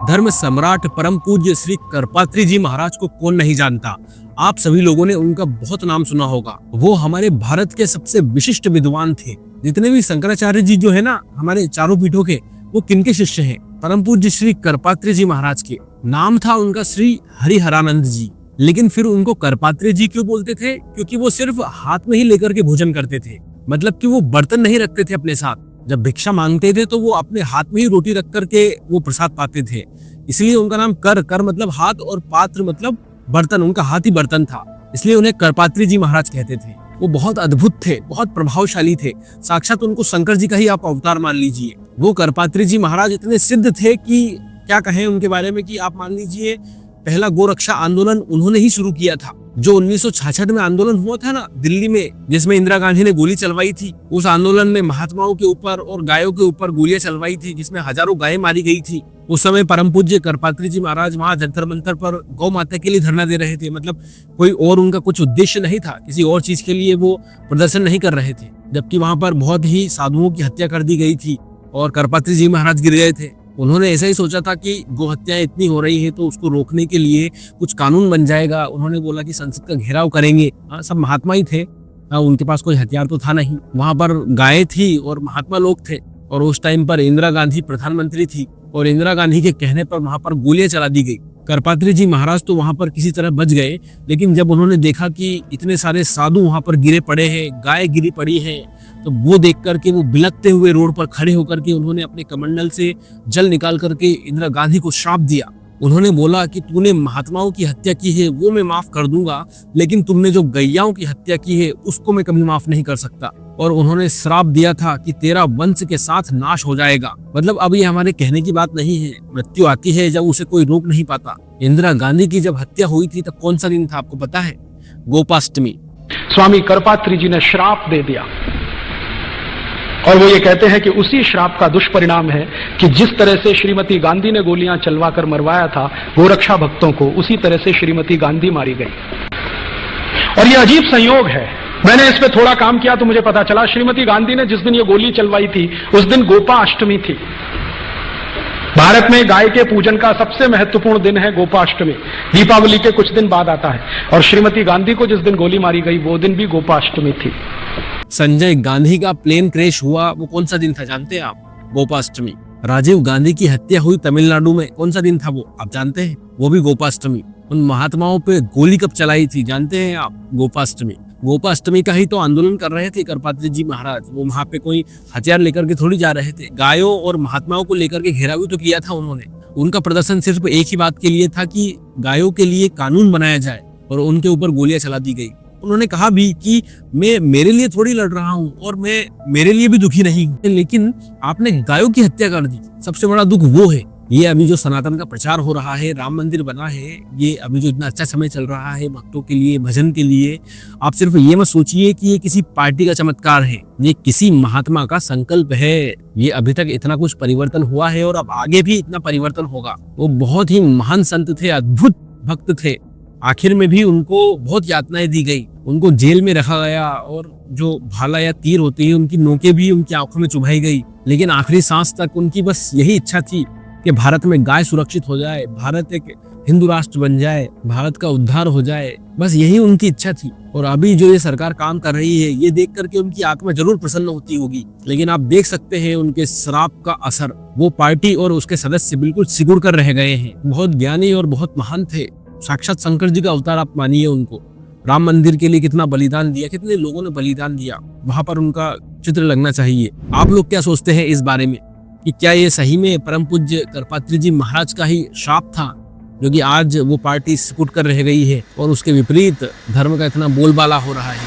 धर्म सम्राट परम पूज्य श्री करपात्री जी महाराज को कौन नहीं जानता। आप सभी लोगों ने उनका बहुत नाम सुना होगा। वो हमारे भारत के सबसे विशिष्ट विद्वान थे। जितने भी शंकराचार्य जी जो है ना हमारे चारों पीठों के, वो किनके शिष्य हैं? परम पूज्य श्री करपात्री जी महाराज के। नाम था उनका श्री हरिहरानंद जी। लेकिन फिर उनको करपात्री जी क्यों बोलते थे? क्योंकि वो सिर्फ हाथ में ही लेकर के भोजन करते थे। मतलब कि वो बर्तन नहीं रखते थे अपने साथ। जब भिक्षा मांगते थे तो वो अपने हाथ में ही रोटी रख करके वो प्रसाद पाते थे। इसलिए उनका नाम कर मतलब हाथ और पात्र मतलब बर्तन, उनका हाथ ही बर्तन था। इसलिए उन्हें करपात्री जी महाराज कहते थे। वो बहुत अद्भुत थे, बहुत प्रभावशाली थे। साक्षात उनको शंकर जी का ही आप अवतार मान लीजिए। वो करपात्री जी महाराज इतने सिद्ध थे कि क्या कहें उनके बारे में, कि आप मान लीजिए पहला गोरक्षा आंदोलन उन्होंने ही शुरू किया था। जो 1966 में आंदोलन हुआ था ना दिल्ली में, जिसमें इंदिरा गांधी ने गोली चलवाई थी, उस आंदोलन में महात्माओं के ऊपर और गायों के ऊपर गोलियां चलवाई थी, जिसमें हजारों गायें मारी गई थी। उस समय परम पूज्य करपात्री जी महाराज वहां जंतर मंतर पर गौ माता के लिए धरना दे रहे थे। मतलब कोई और उनका कुछ उद्देश्य नहीं था, किसी और चीज के लिए वो प्रदर्शन नहीं कर रहे थे। जबकि वहां पर बहुत ही साधुओं की हत्या कर दी गई थी और करपात्री जी महाराज गिर गए थे। उन्होंने ऐसा ही सोचा था कि गो हत्याएं इतनी हो रही है तो उसको रोकने के लिए कुछ कानून बन जाएगा। उन्होंने बोला कि संसद का घेराव करेंगे। सब महात्मा ही थे, उनके पास कोई हथियार तो था नहीं। वहां पर गायें थी और महात्मा लोग थे। और उस टाइम पर इंदिरा गांधी प्रधानमंत्री थी और इंदिरा गांधी के कहने पर वहां पर गोलियां चला दी गई। करपात्री जी महाराज तो वहां पर किसी तरह बच गए। लेकिन जब उन्होंने देखा कि इतने सारे साधु वहां पर गिरे पड़े हैं, गाय गिरी पड़ी है, तो वो देख करके वो बिलखते हुए रोड पर खड़े होकर के उन्होंने अपने कमंडल से जल निकाल करके इंदिरा गांधी को श्राप दिया। उन्होंने बोला कि तूने महात्माओं की हत्या की है वो मैं माफ कर दूंगा, लेकिन तुमने जो गैयाओं की हत्या की है उसको मैं कभी माफ नहीं कर सकता। और उन्होंने श्राप दिया था कि तेरा वंश के साथ नाश हो जाएगा। मतलब अब ये हमारे कहने की बात नहीं है। मृत्यु आती है जब उसे कोई रोक नहीं पाता। इंदिरा गांधी की जब हत्या हुई थी तब कौन सा दिन था आपको पता है? गोपाष्टमी। स्वामी करपात्री जी ने श्राप दे दिया और वो ये कहते हैं कि उसी श्राप का दुष्परिणाम है कि जिस तरह से श्रीमती गांधी ने गोलियां चलवाकर मरवाया था गोरक्षा भक्तों को, उसी तरह से श्रीमती गांधी मारी गई। और ये अजीब संयोग है। मैंने इस पे थोड़ा काम किया तो मुझे पता चला श्रीमती गांधी ने जिस दिन ये गोली चलवाई थी उस दिन गोपाष्टमी थी। भारत में गाय के पूजन का सबसे महत्वपूर्ण दिन है गोपाष्टमी। दीपावली के कुछ दिन बाद आता है। और श्रीमती गांधी को जिस दिन गोली मारी गई वो दिन भी गोपाष्टमी थी। संजय गांधी का प्लेन क्रैश हुआ वो कौन सा दिन था जानते हैं आप? गोपाष्टमी। राजीव गांधी की हत्या हुई तमिलनाडु में, कौन सा दिन था वो आप जानते हैं? वो भी गोपाष्टमी। उन महात्माओं पे गोली कब चलाई थी जानते हैं आप? गोपाष्टमी। गोपाष्टमी का ही तो आंदोलन कर रहे थे करपात्री जी महाराज। वो वहां पे कोई हथियार लेकर के थोड़ी जा रहे थे। गायों और महात्माओं को लेकर के घेराव भी तो किया था उन्होंने। उनका प्रदर्शन सिर्फ एक ही बात के लिए था कि गायों के लिए कानून बनाया जाए और उनके ऊपर गोलियां चला दी गई। उन्होंने कहा भी कि मैं मेरे लिए थोड़ी लड़ रहा हूँ और मैं मेरे लिए भी दुखी नहीं हूँ, लेकिन आपने गायों की हत्या कर दी। सबसे बड़ा दुख वो है। ये अभी जो सनातन का प्रचार हो रहा है, राम मंदिर बना है, ये अभी जो इतना अच्छा समय चल रहा है भक्तों के लिए, भजन के लिए, आप सिर्फ ये मत सोचिए कि ये किसी पार्टी का चमत्कार है। ये किसी महात्मा का संकल्प है। ये अभी तक इतना कुछ परिवर्तन हुआ है और अब आगे भी इतना परिवर्तन होगा। वो बहुत ही महान संत थे, अद्भुत भक्त थे। आखिर में भी उनको बहुत यातनाएं दी गई। उनको जेल में रखा गया और जो भाला या तीर होती है उनकी नोकें भी उनकी आंखों में चुभाई गई। लेकिन आखिरी सांस तक उनकी बस यही इच्छा थी कि भारत में गाय सुरक्षित हो जाए, भारत एक हिंदू राष्ट्र बन जाए, भारत का उद्धार हो जाए। बस यही उनकी इच्छा थी। और अभी जो ये सरकार काम कर रही है ये देख करके उनकी आत्मा जरूर प्रसन्न होती होगी। लेकिन आप देख सकते हैं उनके श्राप का असर। वो पार्टी और उसके सदस्य बिल्कुल सिकुड़ कर रह गए हैं। बहुत ज्ञानी और बहुत महान थे। साक्षात शंकर जी का अवतार आप मानिए उनको। राम मंदिर के लिए कितना बलिदान दिया, कितने लोगों ने बलिदान दिया, वहां पर उनका चित्र लगना चाहिए। आप लोग क्या सोचते हैं इस बारे में कि क्या ये सही में परम पूज्य करपात्री जी महाराज का ही श्राप था जो कि आज वो पार्टी सिकुड़ कर रह गई है और उसके विपरीत धर्म का इतना बोलबाला हो रहा है?